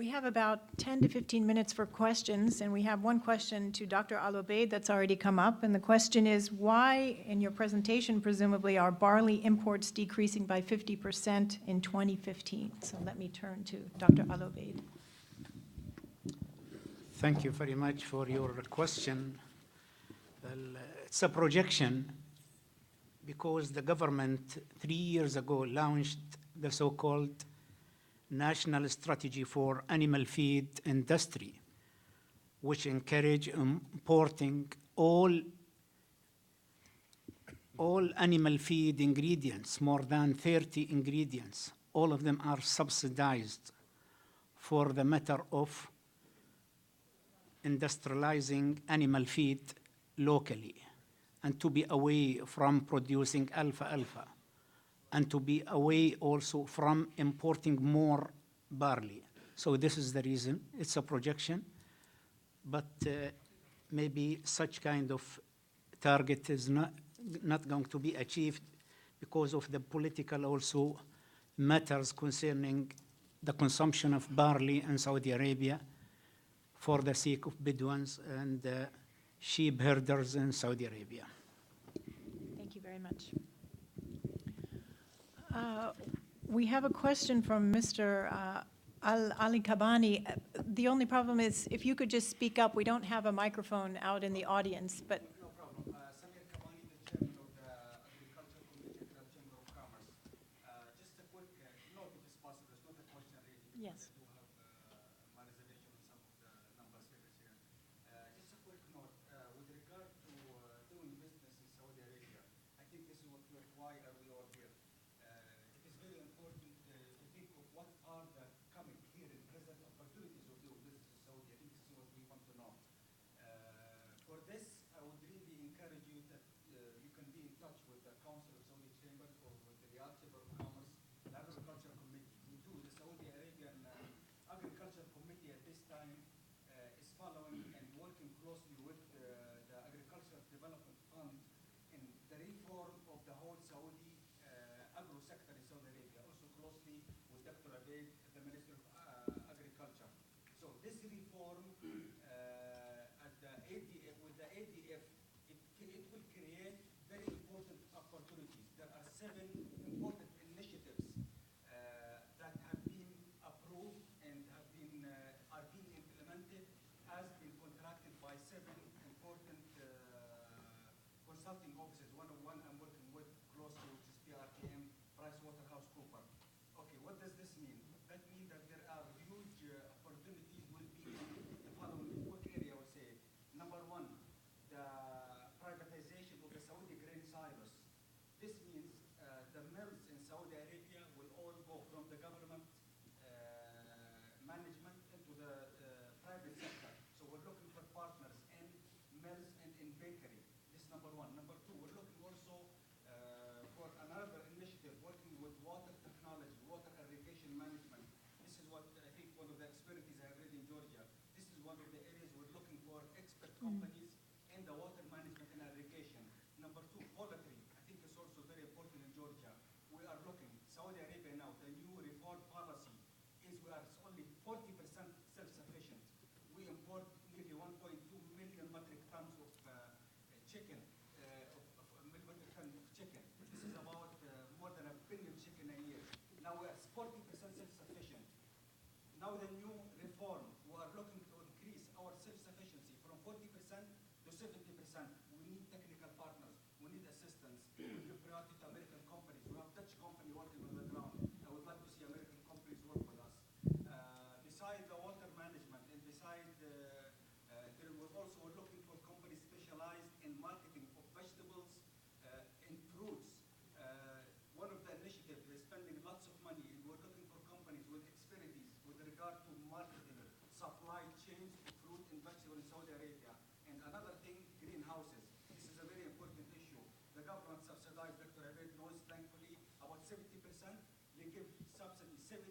We have about 10 to 15 minutes for questions, and we have one question to Dr. Al-Obeid that's already come up. And the question is, why, in your presentation, presumably, are barley imports decreasing by 50% in 2015? So let me turn to Dr. Al-Obeid. Thank you very much for your question. Well, it's a projection because the government 3 years ago launched the so-called National Strategy for Animal Feed Industry, which encourage importing all animal feed ingredients, more than 30 ingredients. All of them are subsidized for the matter of industrializing animal feed locally and to be away from producing alfalfa, and to be away also from importing more barley. So this is the reason. It's a projection, but maybe such kind of target is not going to be achieved because of the political also matters concerning the consumption of barley in Saudi Arabia for the sake of Bedouins and sheep herders in Saudi Arabia. Thank you very much. We have a question from Mr. Ali Kabani. The only problem is if you could just speak up. We don't have a microphone out in the audience, but. No problem. Samir Kabani, the chairman of the Agriculture Committee at the Chamber of Commerce. Just a quick note, if it's possible. It's not a question really. Yes. I do have my reservation on some of the numbers figures here. Just a quick note. With regard to doing business in Saudi Arabia, I think this is why are we all here. It is very important to think of what are the coming here in present opportunities of doing business in Saudi. I think this is what we want to know. For this, I would really encourage you that you can be in touch with the Council of Saudi Chambers or with the Riyadh Chamber of Commerce, the Agriculture Committee. We do the Saudi Arabian Agriculture Committee at this time is following and working closely with the Agricultural Development Fund in the reform of the whole Saudi agro sector in Saudi Arabia, also closely with Dr. Abeid, the Minister of Agriculture. So this reform at the ADF, with the ADF, it will create very important opportunities. There are 7 important initiatives that have been approved and are being implemented, as been contracted by 7 important consulting offices. One I'm working with closely, which is PRTM, PricewaterhouseCoopers. Okay, what does this mean? That means that there are huge opportunities will be in the following quick area, I would say. Number 1, the privatization of the Saudi grain silos. This means the mills in Saudi Arabia will all go from the government management into the private sector. So we're looking for partners in mills and in bakery. This is number 1. Number 2, we're looking also for another initiative working with water technology, water irrigation management. This is what I think one of the experiences I have read in Georgia. This is one of the areas we're looking for expert companies in the water management and irrigation. Number 2, poultry. I think it's also very important in Georgia. We are looking, Saudi Arabia now, the new reform policy is we are only 40% self-sufficient. We import nearly 1.2 million metric tons of chicken, metric tons of chicken. This is about more than 1 billion chicken a year. Now we are 40% self-sufficient. Now the new reform, we are looking to increase our self-sufficiency from 40% to 70%. We need technical partners. We need assistance. We give priority to American companies. We have Dutch company working on the ground. I would like to see American companies work with us. Besides the water management and besides we're also looking for companies specialized in marketing of vegetables and fruits. One of the initiatives is spending lots of money, and we're looking for companies with expertise with regard to marketing, supply chains of fruit and vegetable in Saudi Arabia. And another thing, greenhouses. This is a very important issue. The government subsidized, Dr. Abeid knows, thankfully, about 70%. They give subsidy 70%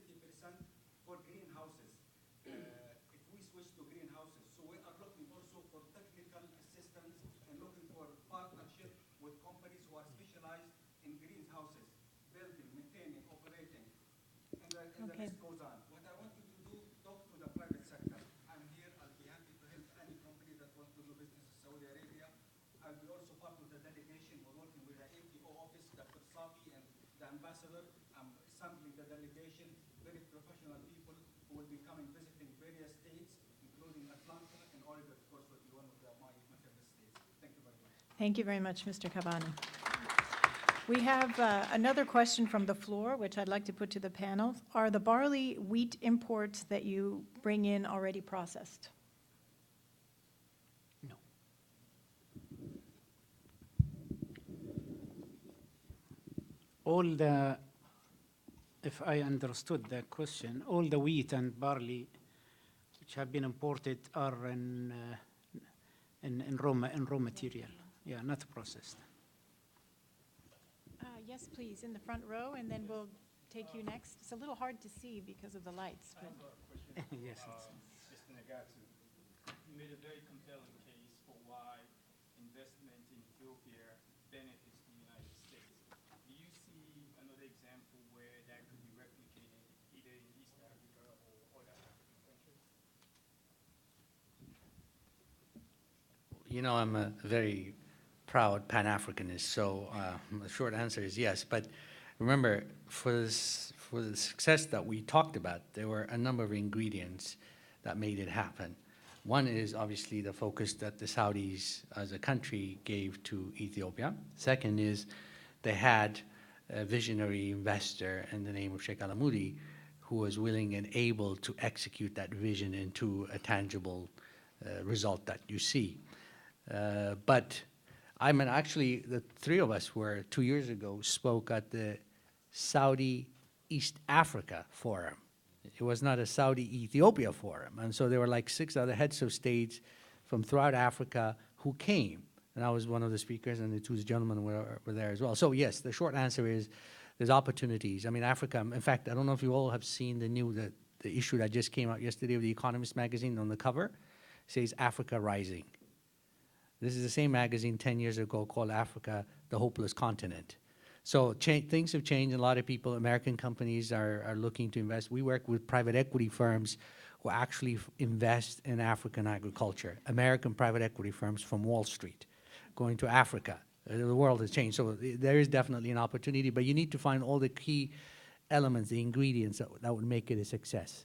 for greenhouses. If we switch to greenhouses, so we are looking also for technical assistance and looking for partnership with companies who are specialized in greenhouses, building, maintaining, operating, and the list goes on. What I want you to do, talk to the Thank you very much, Mr. Kabani. We have another question from the floor, which I'd like to put to the panel. Are the barley wheat imports that you bring in already processed? No. All the, if I understood the question, all the wheat and barley which have been imported are in raw material. Yeah, not processed. Yes, please, in the front row, and then we'll take you next. It's a little hard to see because of the lights, but Yes. Just in regard to, you made a very compelling case for why investment in Ethiopia benefits the United States. Do you see another example where that could be replicated either in East Africa or other African countries? You know, I'm a very proud Pan-Africanist, so the short answer is yes. But remember, for the success that we talked about, there were a number of ingredients that made it happen. One is obviously the focus that the Saudis as a country gave to Ethiopia. Second is they had a visionary investor in the name of Sheikh Alamoudi who was willing and able to execute that vision into a tangible result that you see. But I mean, actually, the three of us were 2 years ago spoke at the Saudi East Africa Forum. It was not a Saudi Ethiopia forum. And so there were like 6 other heads of states from throughout Africa who came. And I was one of the speakers, and the 2 gentlemen were there as well. So yes, the short answer is there's opportunities. I mean, Africa, in fact, I don't know if you all have seen the issue that just came out yesterday of the Economist magazine. On the cover says Africa Rising. This is the same magazine 10 years ago called Africa, the Hopeless Continent. So things have changed. A lot of people, American companies are looking to invest. We work with private equity firms who actually invest in African agriculture. American private equity firms from Wall Street going to Africa. The world has changed. So there is definitely an opportunity, but you need to find all the key elements, the ingredients that would make it a success.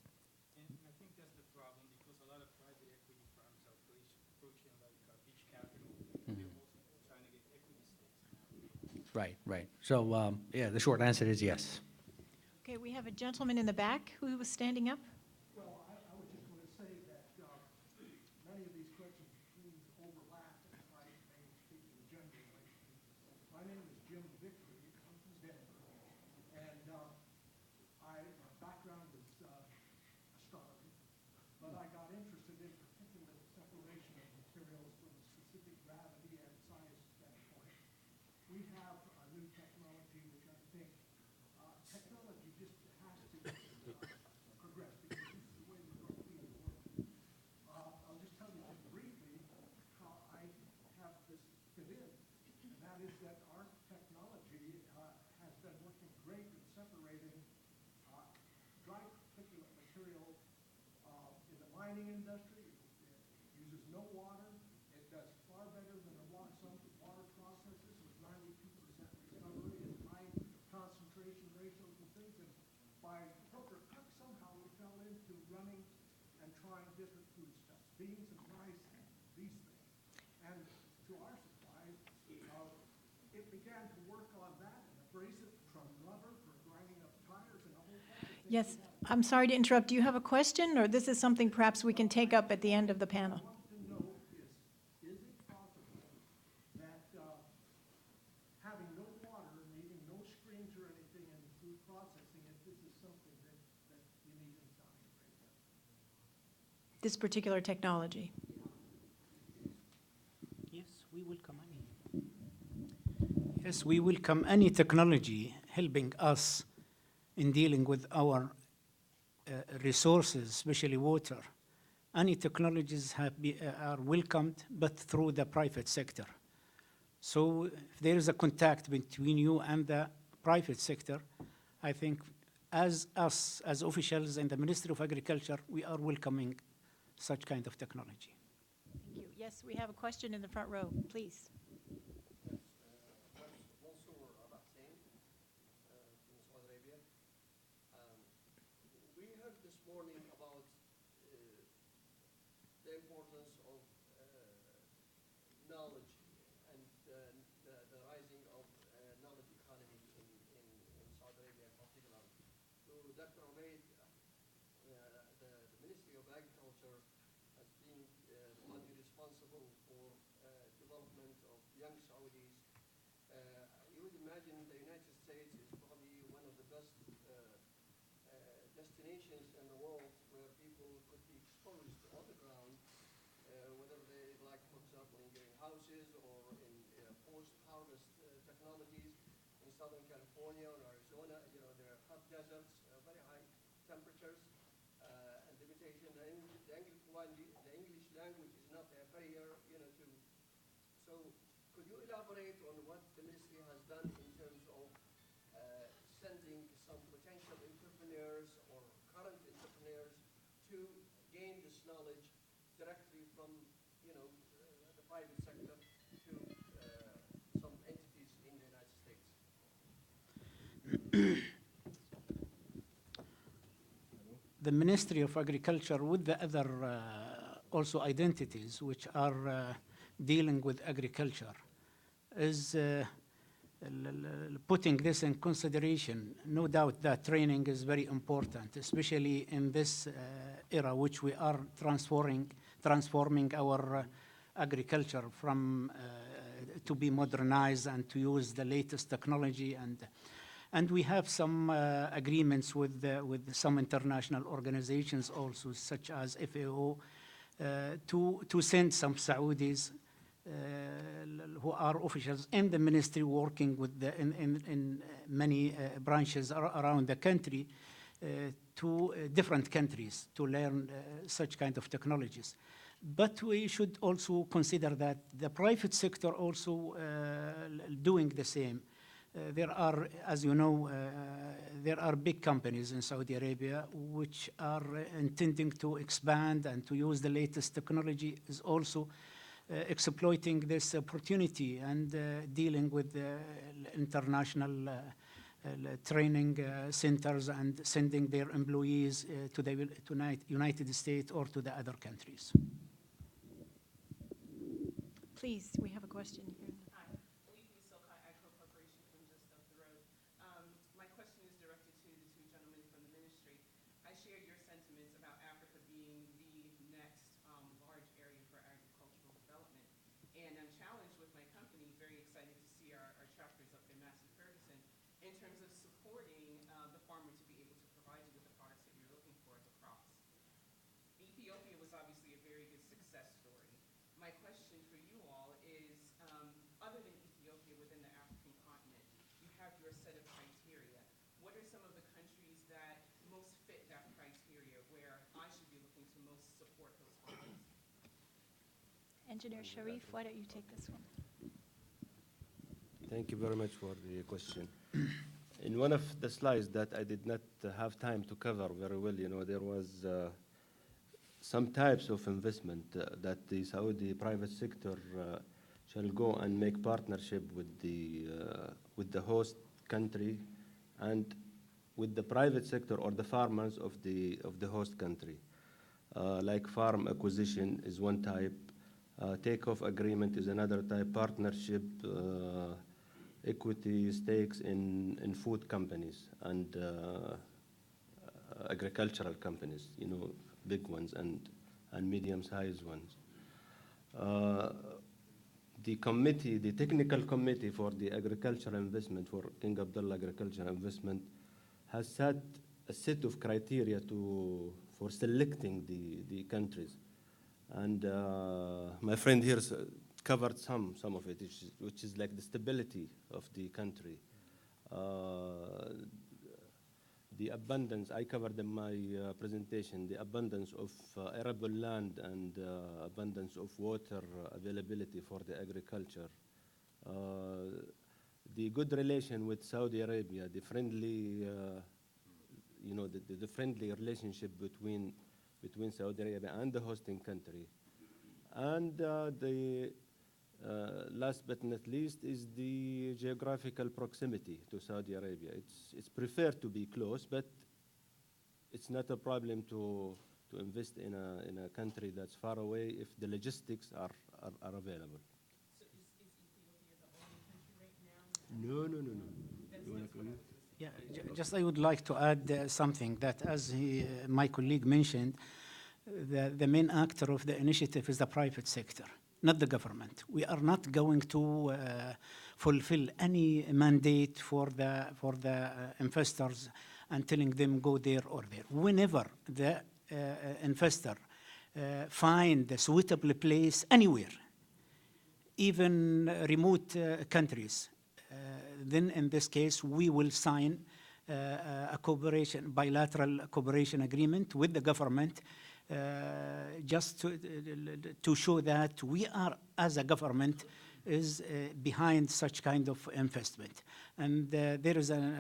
And I think that's the problem, because a lot of private equity firms are approaching like beach capital. They're also trying to get equity stakes in Africa. Right. So yeah, the short answer is yes. okay, we have a gentleman in the back who was standing up. Well, I was just going to say that many of these questions seem to overlap, and if I may speak to the gender relation. My name is Jim Vickery. I'm from Denver, and my background is astronomy, but I got interested in particular the separation of materials from a specific gravity and size standpoint. We have a new technology which I think technology just has to progress, because this is the way we're going to feed the world. I'll just tell you briefly how I have this fit in, and that is that our technology has been working great in separating dry particulate material in the mining industry. It uses no water. It does far better than some water processes, with 92% recovery and high concentration ratios and things. And by hook or crook, somehow we fell into running and trying different foodstuffs, beans and rice, these things. And to our surprise, it began to work on that and abrasive from rubber for grinding up tires and a whole bunch of things. Yes, I'm sorry to interrupt. Do you have a question, or this is something perhaps we can take up at the end of the panel? What I want to know is it possible that having no water and needing no screens or anything in food processing, if this is something that you need in Saudi Arabia? This particular technology. Yes, we welcome any. Yes, we welcome any technology helping us in dealing with our resources, especially water. Any technologies are welcomed, but through the private sector. So if there is a contact between you and the private sector, I think as us, as officials in the Ministry of Agriculture, we are welcoming such kind of technology. Thank you. Yes, we have a question in the front row, please. Mansour Abahsin from Saudi Arabia. We heard this morning about the importance of knowledge and Dr. Obaid, the Ministry of Agriculture has been partly responsible for development of young Saudis. You would imagine the United States is probably one of the best destinations in the world where people could be exposed on the ground, whether they like, for example, in greenhouses or in post-harvest technologies. In Southern California or Arizona, you know, there are hot deserts, very high temperatures, and limitation. The English language is not a barrier, you know, to. So, could you elaborate on what the ministry has done in terms of sending some potential entrepreneurs or current entrepreneurs to gain this knowledge directly from, you know, the private sector to some entities in the United States? The Ministry of Agriculture, with the other also identities which are dealing with agriculture, is putting this in consideration. No doubt that training is very important, especially in this era which we are transforming our agriculture from to be modernized and to use the latest technology. And we have some agreements with some international organizations also, such as FAO, to send some Saudis who are officials in the ministry working with in many branches around the country to different countries to learn such kind of technologies. But we should also consider that the private sector also doing the same. There are, as you know, there are big companies in Saudi Arabia which are intending to expand and to use the latest technology, is also exploiting this opportunity and dealing with international training centers and sending their employees to the United States or to the other countries. Please, we have a question here. Hi, Olivia Silcott, Agro Corporation from just up the road. My question is directed to the two gentlemen from the ministry. I share your sentiments about Africa being the next large area for agricultural development. And I'm challenged with my company, very excited to see our chapters up in Massey Ferguson, in terms of supporting the farmer to be able to provide you with the products that you're looking for, the crops. Ethiopia was obviously a very good success story. My question for you all is, other than Ethiopia within the African continent, you have your set of criteria. What are some of the countries that most fit that criteria where I should be looking to most support those farmers? Engineer Sharif, why don't you take this one? Thank you very much for the question. In one of the slides that I did not have time to cover very well, you know, there was some types of investment that the Saudi private sector shall go and make partnership with the host country and with the private sector or the farmers of the host country. Like farm acquisition is one type, takeoff agreement is another type, partnership, equity stakes in food companies and agricultural companies, you know, big ones and medium-sized ones. The committee, the technical committee for the agricultural investment, for King Abdullah agricultural investment, has set a set of criteria for selecting the countries. And my friend here covered some of it, which is like the stability of the country. The abundance, I covered in my presentation, the abundance of arable land and abundance of water availability for the agriculture. The good relation with Saudi Arabia, the friendly, you know, the friendly relationship between Saudi Arabia and the hosting country. And the last but not least is the geographical proximity to Saudi Arabia. It's preferred to be close, but it's not a problem to invest in a country that's far away if the logistics are available. So is Ethiopia the only country right now? No. That's what I was gonna say. Yeah, just I would like to add something that as my colleague mentioned, the main actor of the initiative is the private sector, not the government. We are not going to fulfill any mandate for the investors and telling them go there or there. Whenever the investor find a suitable place anywhere, even remote countries, then in this case, we will sign a bilateral cooperation agreement with the government just to show that we are, as a government, is behind such kind of investment. And there is a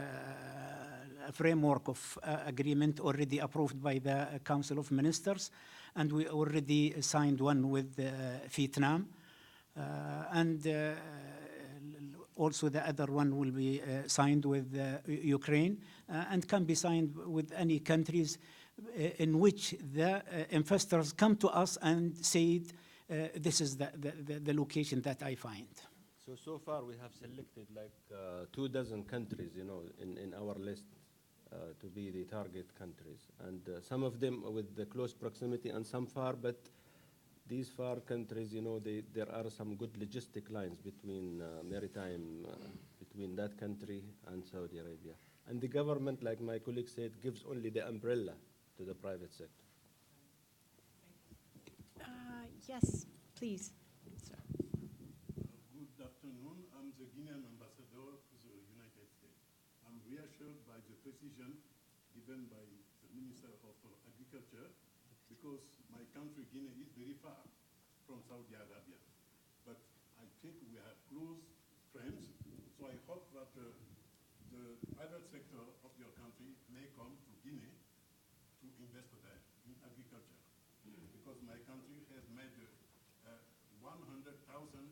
framework of agreement already approved by the Council of Ministers, and we already signed one with Vietnam. And also the other one will be signed with Ukraine and can be signed with any countries in which the investors come to us and say, this is the location that I find. So far we have selected like 24 countries, in our list to be the target countries. And some of them with the close proximity and some far, but these far countries, there are some good logistic lines between maritime, between that country and Saudi Arabia. And the government, like my colleague said, gives only the umbrella to the private sector. Yes, please. Sir. Good afternoon. I'm the Guinean ambassador to the United States. I'm reassured by the precision given by the Minister of Agriculture because my country, Guinea, is very far from Saudi Arabia. But I think we have close friends, so I hope that the private sector of your country may come to Guinea to invest there in agriculture. Because my country has made 100,000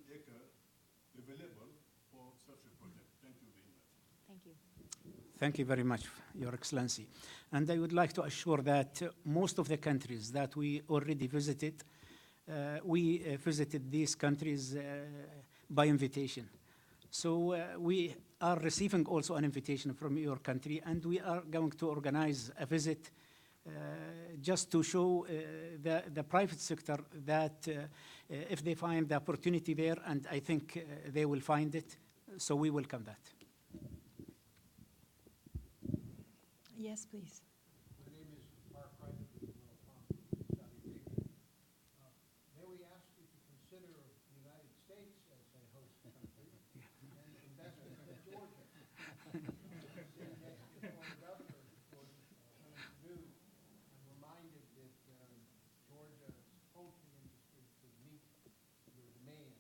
acres available for such a project. Thank you very much. Thank you. Thank you very much, Your Excellency. And I would like to assure that most of the countries that we already visited, we visited these countries by invitation. So we are receiving also an invitation from your country, and we are going to organize a visit just to show the private sector that if they find the opportunity there, and I think they will find it, so we welcome that. Yes, please. My name is Mark Private with Will Palm, Saudi Arabia. May we ask you to consider the United States as a host country and invest in Georgia? The former governor of Georgia, Perdue, I'm reminded that Georgia's poultry industry could meet your demand.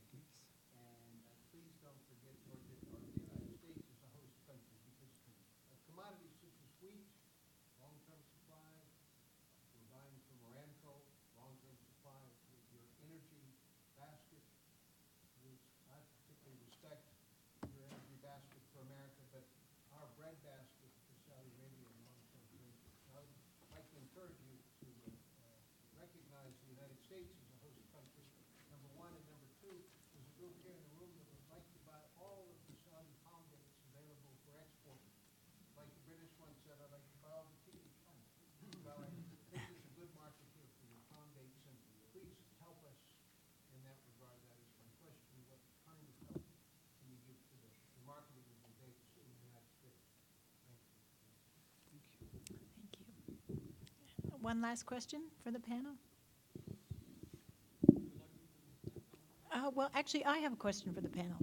And please don't forget Georgia or the United States as a host country because commodities such as wheat, long-term supply, we're buying from Aramco, long-term supply with your energy basket, which I particularly respect your energy basket for America, but our bread basket for Saudi Arabia and long-term commitment. I would like to encourage you to recognize the United States as a host country, number one, and number two, there's a group here in the room that would like to buy all of the Saudi palm dates available for export. Like the British one said, I'd like to buy all the kiwi plums. Well, I think there's a good market here for your palm dates, and please help us in that regard. That is my question. What kind of help can you give to the marketing of your dates in the United States? Thank you. Thank you. One last question for the panel? Well, actually, I have a question for the panel.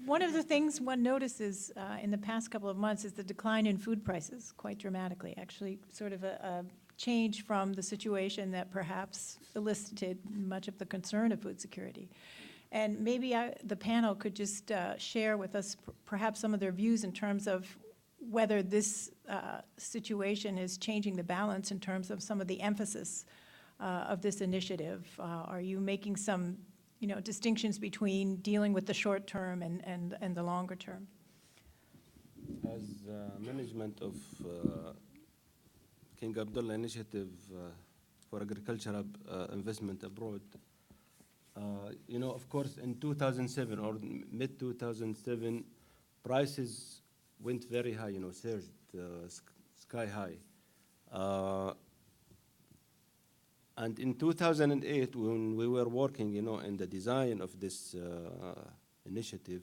One of the things one notices in the past couple of months is the decline in food prices quite dramatically, actually sort of a change from the situation that perhaps elicited much of the concern of food security. And maybe the panel could just share with us perhaps some of their views in terms of whether this situation is changing the balance in terms of some of the emphasis of this initiative. Are you making some distinctions between dealing with the short term and the longer term? As management of King Abdullah Initiative for Agricultural Investment Abroad, of course, in 2007 or mid-2007, prices went very high, you know, surged sky high. And in 2008, when we were working, you know, in the design of this initiative,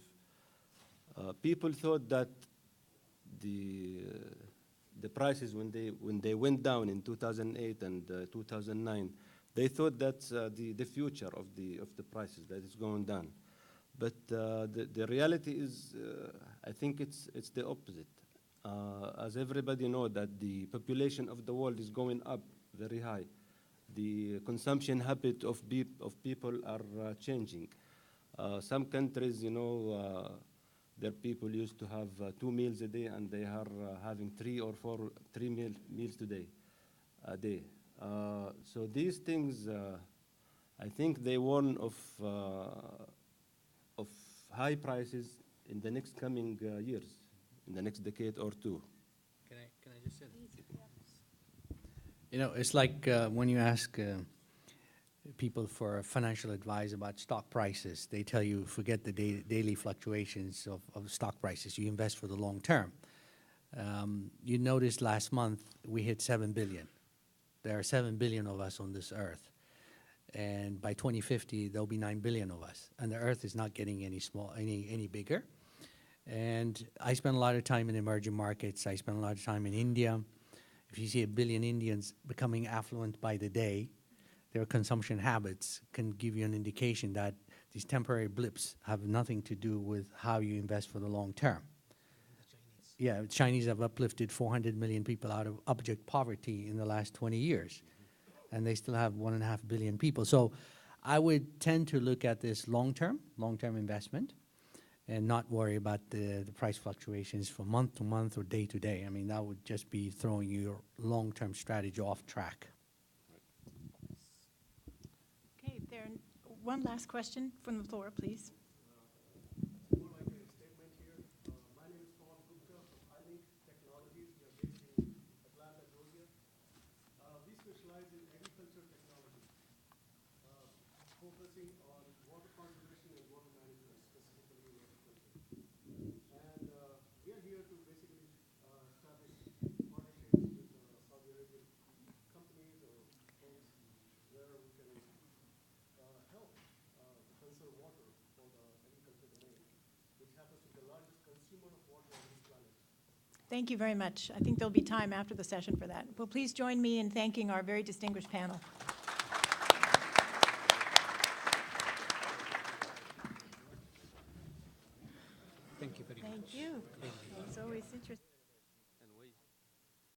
people thought that the prices when they went down in 2008 and 2009, they thought that's the future of the prices that is going down. But the reality is, I think it's the opposite. As everybody know that the population of the world is going up very high. The consumption habit of people are changing. Some countries, you know, their people used to have 2 meals a day, and they are having 3 or 4 meals a day. So these things, I think they warn of high prices in the next coming years, in the next decade or two. Can I just say that? You know, it's like when you ask people for financial advice about stock prices, they tell you forget the daily fluctuations of stock prices. You invest for the long term. You noticed last month we hit 7 billion. There are 7 billion of us on this earth. And by 2050, there'll be 9 billion of us. And the earth is not getting any bigger. And I spend a lot of time in emerging markets. I spend a lot of time in India. If you see 1 billion Indians becoming affluent by the day, their consumption habits can give you an indication that these temporary blips have nothing to do with how you invest for the long term. Yeah, Chinese have uplifted 400 million people out of abject poverty in the last 20 years, and they still have 1.5 billion people. So I would tend to look at this long-term investment, and not worry about the price fluctuations from month to month or day to day. I mean, that would just be throwing your long-term strategy off track. Okay, one last question from the floor, please. More like a statement here. My name is Paul Gupta from iLink Technologies. We are based in Atlanta, Georgia. We specialize in agriculture technology, focusing on water conservation and water management, specifically in agriculture. And we are here to basically establish partnerships with Saudi Arabian companies or folks where we can help to conserve water for the agriculture domain, which happens to be the largest consumer of water on this planet. Thank you very much. I think there'll be time after the session for that. Well, please join me in thanking our very distinguished panel. Thank you very much. Thank you. It's always interesting.